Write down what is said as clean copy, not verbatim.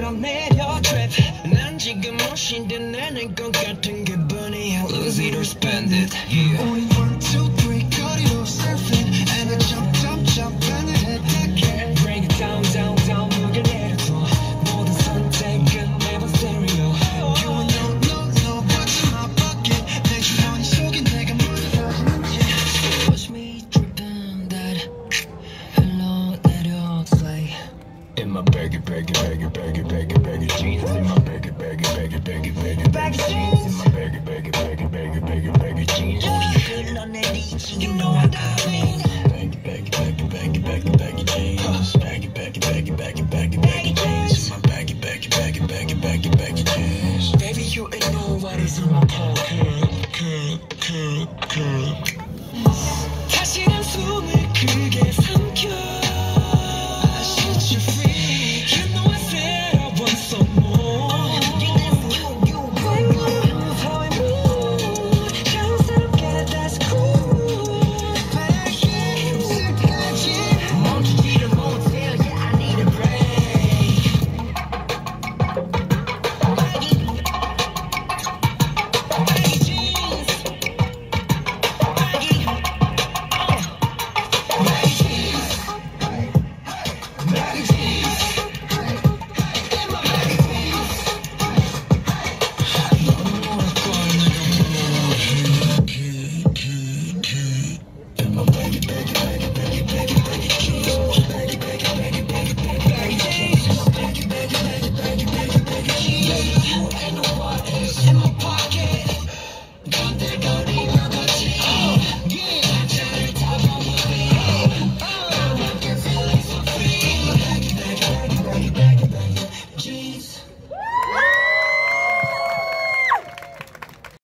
끌어내려 trip 난 지금 무신데 내는 것 같은 기분이야 lose it or spend it yeah. 우리 1, 2, 3 거리로 surfing and I jump 하늘 헷갈게 break it down down down 무게 내려줘 모든 선택은 매번 stereo You know what's in my bucket 내 주머니 속에 내가 뭘 하는지 Watch me dripping that 흘러내려 slay In my baggy jeans In my baggy jeans In my baggy jeans 우리 흘러내리지 You know what I mean